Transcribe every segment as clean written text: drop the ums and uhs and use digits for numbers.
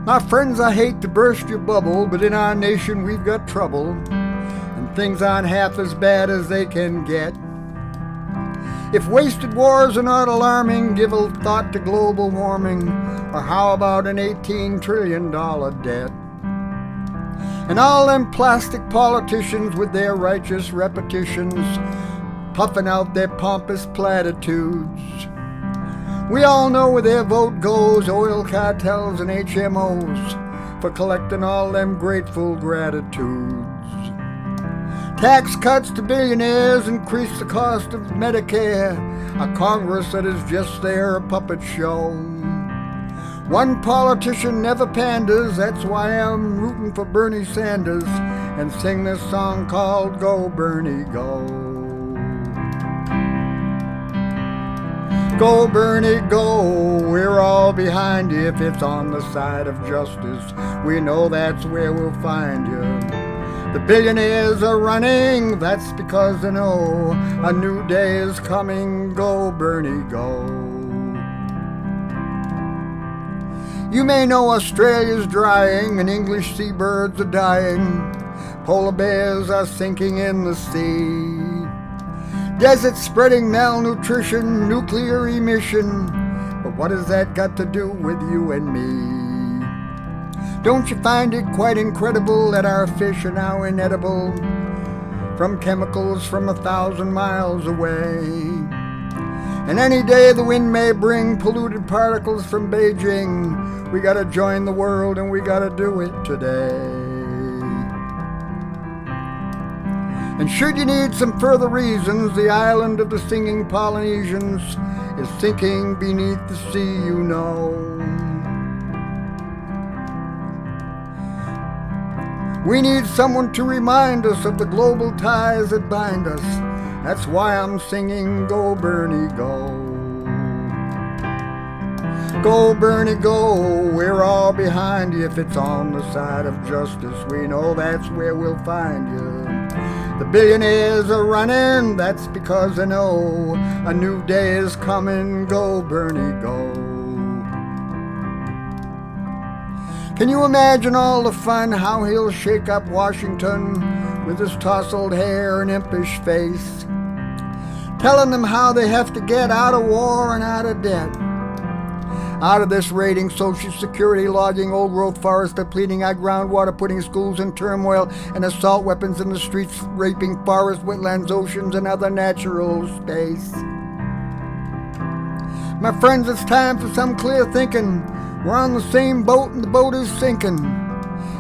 My friends, I hate to burst your bubble, but in our nation we've got trouble, and things aren't half as bad as they can get. If wasted wars are not alarming, give a thought to global warming, or how about an $18 trillion debt? And all them plastic politicians with their righteous repetitions, puffing out their pompous platitudes. We all know where their vote goes, oil cartels and HMOs, for collecting all them grateful gratitudes. Tax cuts to billionaires increase the cost of Medicare, a Congress that is just there, a puppet show. One politician never panders, that's why I'm rooting for Bernie Sanders and sing this song called Go Bernie Go. Go Bernie go, we're all behind you. If it's on the side of justice, we know that's where we'll find you. The billionaires are running, that's because they know a new day is coming. Go Bernie go. You may know Australia's drying and English seabirds are dying. Polar bears are sinking in the sea. Deserts spreading malnutrition, nuclear emission. But what has that got to do with you and me? Don't you find it quite incredible that our fish are now inedible from chemicals from 1,000 miles away? And any day the wind may bring polluted particles from Beijing. We gotta join the world and we gotta do it today. And should you need some further reasons, the island of the singing Polynesians is sinking beneath the sea, you know. We need someone to remind us of the global ties that bind us. That's why I'm singing Go Bernie Go. Go Bernie go, we're all behind you. If it's on the side of justice, we know that's where we'll find you. The billionaires are running, that's because they know a new day is coming. Go Bernie go. Can you imagine all the fun, how he'll shake up Washington with his tousled hair and impish face, telling them how they have to get out of war and out of debt, out of this raiding Social Security, logging old growth forests, depleting our groundwater, putting schools in turmoil, and assault weapons in the streets, raping forests, wetlands, oceans, and other natural space. My friends, it's time for some clear thinking. We're on the same boat and the boat is sinking.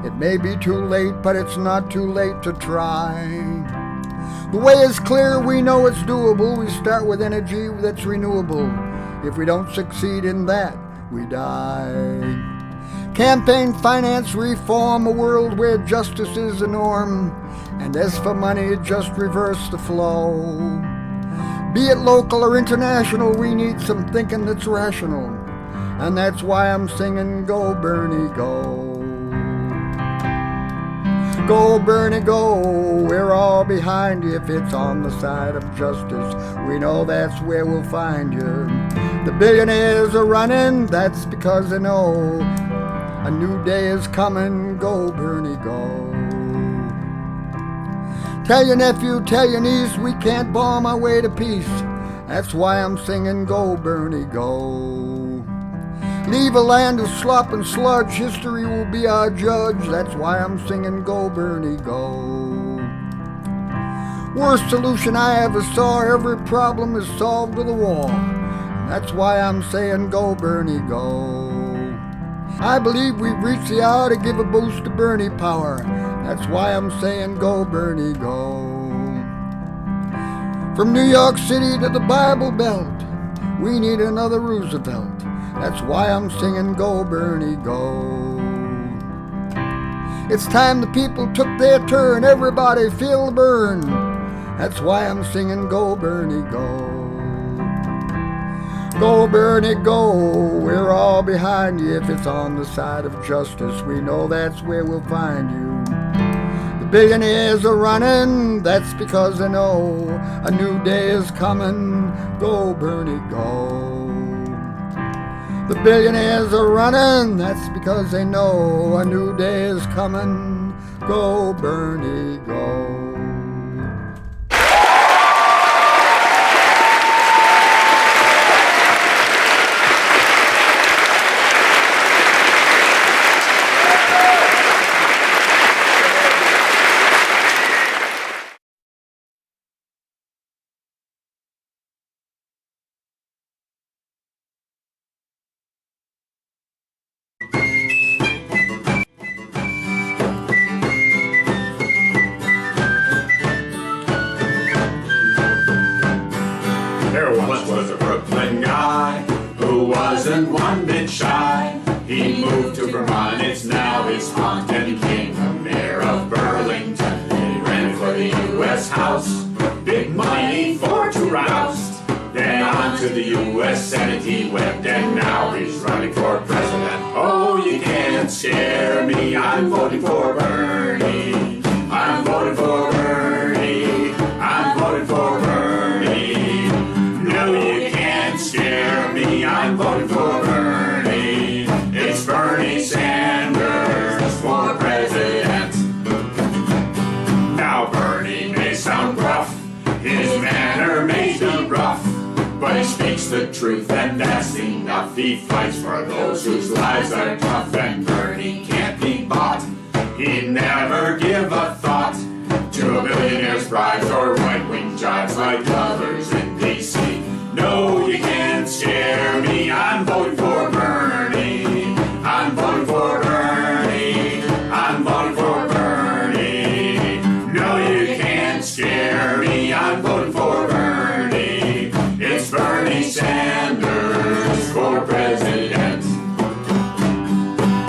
It may be too late, but it's not too late to try. The way is clear, we know it's doable. We start with energy that's renewable. If we don't succeed in that, we die. Campaign finance reform, a world where justice is the norm. And as for money, just reverse the flow. Be it local or international, we need some thinking that's rational. And that's why I'm singing Go Bernie Go. Go Bernie go, we're all behind you. If it's on the side of justice, we know that's where we'll find you. The billionaires are running, that's because they know a new day is coming. Go Bernie go. Tell your nephew, tell your niece, we can't bomb our way to peace. That's why I'm singing Go Bernie go. Leave a land of slop and sludge, history will be our judge. That's why I'm singing Go Bernie go. Worst solution I ever saw, every problem is solved with a war. That's why I'm saying Go Bernie go. I believe we've reached the hour to give a boost to Bernie power. That's why I'm saying Go Bernie go. From New York City to the Bible Belt, we need another Roosevelt. That's why I'm singing Go Bernie go. It's time the people took their turn, everybody feel the burn. That's why I'm singing Go Bernie go. Go Bernie go, we're all behind you. If it's on the side of justice, we know that's where we'll find you. The billionaires are running, that's because they know a new day is coming. Go Bernie go. The billionaires are running, that's because they know a new day is coming. Go, Bernie, go. There once was a Brooklyn guy who wasn't one bit shy. He moved to Vermont, it's now his haunt, and became the mayor of Burlington. He ran for the U.S. House, big money for to roust. Then on to the U.S. Senate he went, and now he's running for president. Oh, you can't scare me, I'm voting for Bernie. I'm voting for Bernie. I'm voting for Bernie. No, you can't scare me, I'm voting for Bernie. It's Bernie Sanders for president. Now Bernie may sound gruff, his manner may be rough, but he speaks the truth and that's enough. He fights for those whose lives are tough, and Bernie can't be bought. He'd never give a thought to a billionaire's bribes or right-wing jibes like others in D.C. No, you can't scare me, I'm voting for Bernie. I'm voting for Bernie. I'm voting for Bernie. No, you can't scare me, I'm voting for Bernie. It's Bernie Sanders for president.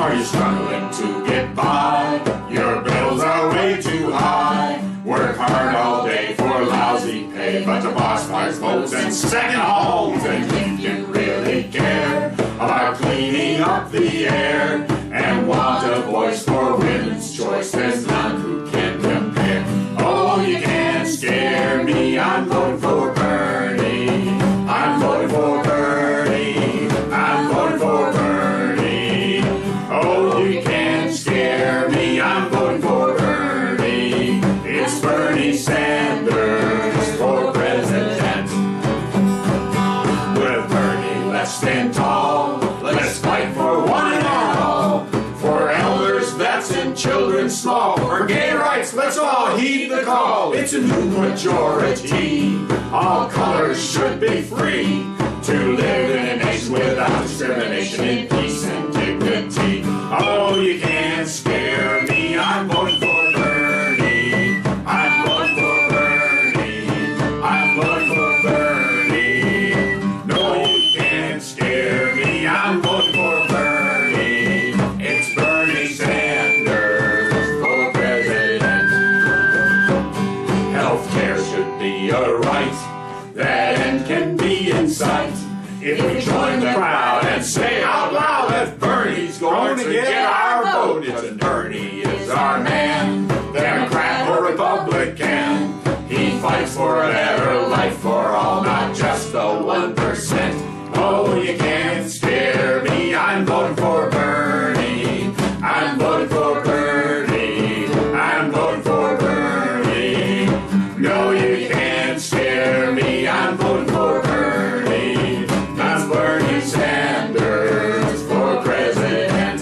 Are you struggling to get by? Your bills are way too high. Work hard all day for lousy pay, but the boss buys boats and second homes. And if you really care about cleaning up the air and want a voice for women's choice, there's none who can compare. Oh, you can't scare me, I'm voting for Bernie. I'm voting for Bernie. I'm voting for Bernie. Oh, you can't scare me, I'm voting for Bernie. It's Bernie Sanders for president. With Bernie, let's stand tall. Let's fight for one and all. For elders, vets, and children small. For gay rights, let's all heed the call. It's a new majority. All colors should be free to live in a nation without discrimination, in peace and dignity. Oh, you can't scare me, I'm voting for Bernie. I'm voting for Bernie. I'm voting for Bernie. No, you can't scare me, I'm voting for Bernie. It's Bernie Sanders for president. Healthcare should be a right, that end can be in sight. If we join the crowd and say out loud that Bernie's going to get our vote, it's Bernie is our man, Democrat or Republican. He fights for a better life for all, not just the 1%. Oh, you can't scare me, I'm voting for Bernie. I'm voting for Bernie. I'm voting for Bernie. No, you can't scare me, I'm voting for Bernie. That's Bernie Sanders for president.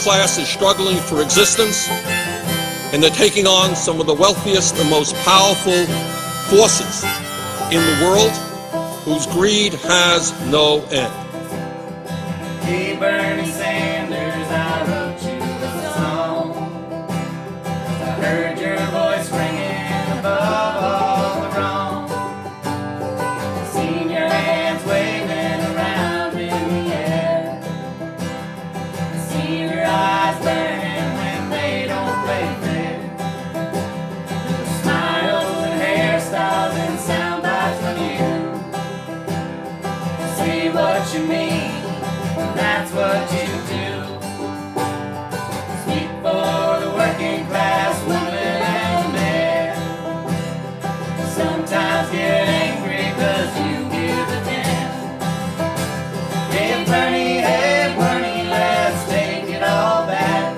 class is struggling for existence, and they're taking on some of the wealthiest and most powerful forces in the world, whose greed has no end. Hey, Bernie Sanders, I wrote you a song. I heard your voice ringing above all the wrong. Seen your hands waving around in the air. See your eyes burning when they don't play fair. Smiles and hairstyles and sound bites from you. Say what you mean. That's what you do. Speak for the working class woman and man. Sometimes get angry cause you give a damn. Hey Bernie, let's take it all back.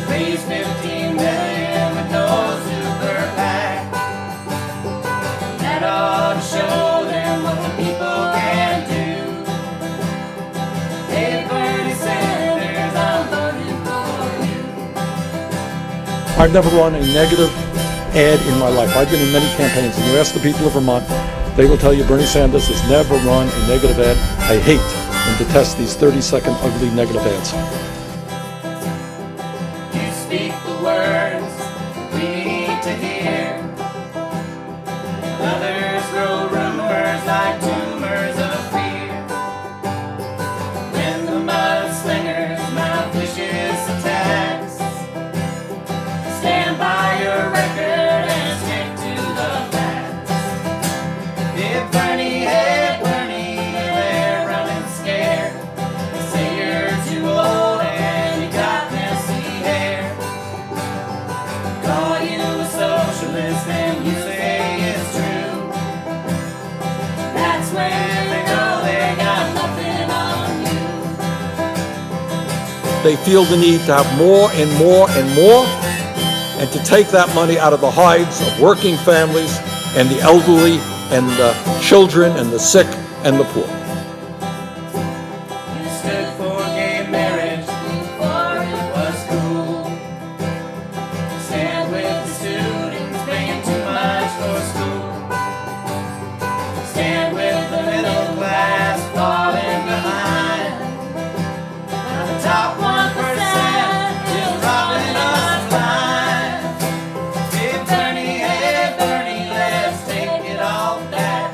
Raise 15 million with no super PAC. That ought to show them what the people can do. I've never run a negative ad in my life. I've been in many campaigns, and you ask the people of Vermont, they will tell you Bernie Sanders has never run a negative ad. I hate and detest these 30-second ugly negative ads. You speak the words we need to hear. Others grow rumors like tumors of fear. When the mudslingers mount vicious attacks, stand by your record and stick to the facts. Hey Bernie, they're running scared. They say you're too old and you got messy hair. Call you a socialist and you say it's true. That's when they know they got nothing on you. They feel the need to have more and more and more, and to take that money out of the hides of working families and the elderly and the children and the sick and the poor. You stood for gay marriage before it was cool. Stand with the students paying too much for school. Stand with the middle class falling behind. Now the top 1% is robbing us blind. Hey Bernie, let's take it all back.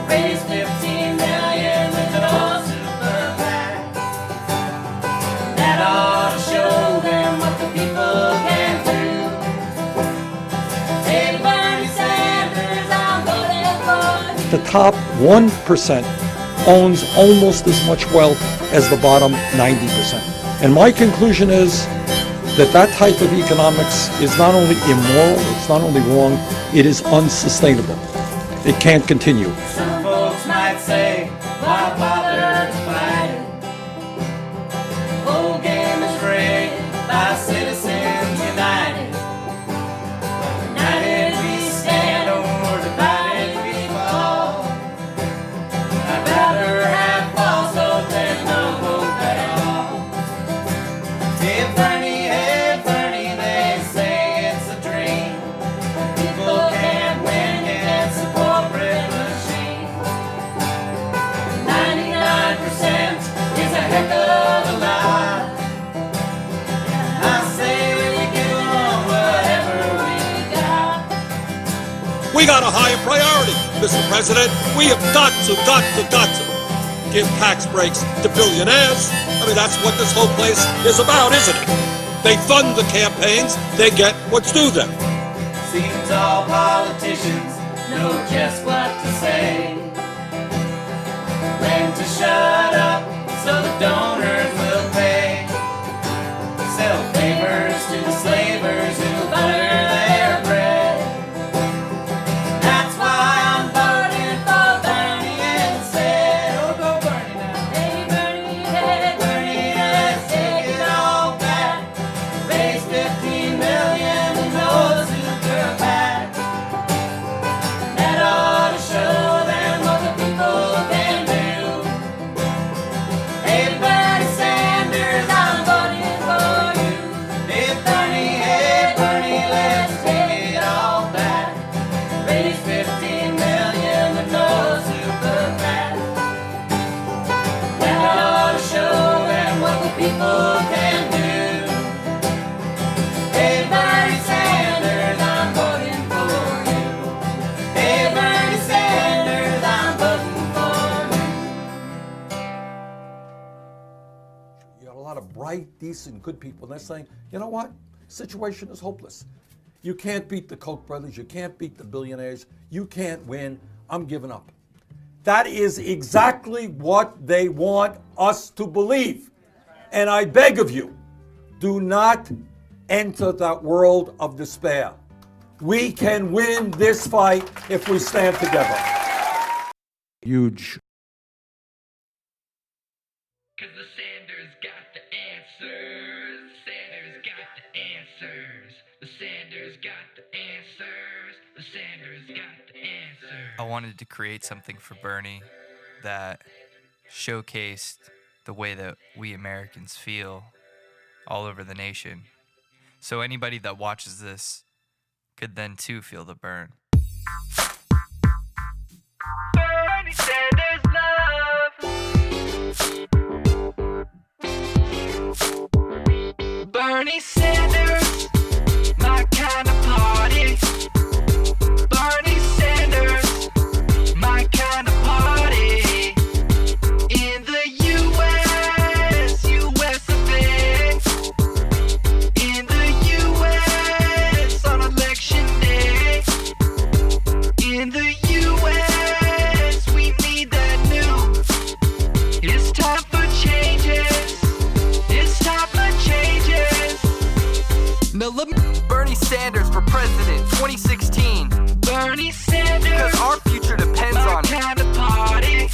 Raise 15 million with no super PAC. That ought to show them what the people can do. Hey Bernie Sanders, I'm voting for you. The top 1% owns almost as much wealth as the bottom 90%. And my conclusion is that that type of economics is not only immoral, it's not only wrong, it is unsustainable. It can't continue. Some folks might say, why bother to fight it? The whole game is rigged by Citizens United. United we stand, or divided we fall. I'd rather have false hope than no hope at all. Hey Bernie, they say it's a dream. People can't win against the corporate machine. 99% is a heck of a lie. I say we give them whatever we got. We got a higher priority, Mr. President. We have got to give tax breaks to billionaires. I mean, that's what this whole place is about, isn't it? They fund the campaigns, they get what's due them. Seems all politicians know just what to say. When to shut up so the donors will pay. Sell favors to the slavers who butter their bread. That's why I'm voting for Bernie instead. Oh, go Bernie now. Hey Bernie, let's take it all back. Raise 15 million and no super PAC. That ought to show them what the people can do. Hey Bernie Sanders, decent, good people. And they're saying, you know what? Situation is hopeless. You can't beat the Koch brothers. You can't beat the billionaires. You can't win. I'm giving up. That is exactly what they want us to believe. And I beg of you, do not enter that world of despair. We can win this fight if we stand together. Huge. Cause the Sanders got the answers. The Sanders got the answers. The Sanders got the answers. The Sanders got the answers. I wanted to create something for Bernie that showcased the way that we Americans feel all over the nation. So anybody that watches this could then too feel the burn. Bernie Sanders love. Bernie Sanders, my kind of party. Bernie Sanders, my kind of party. In the U.S. of A. In the U.S. on election day. In the U.S. we need that new. It's time for changes. It's time for changes. Now let me. Bernie Sanders for president 2016. Bernie Sanders. Because our future depends on it. My kind of party.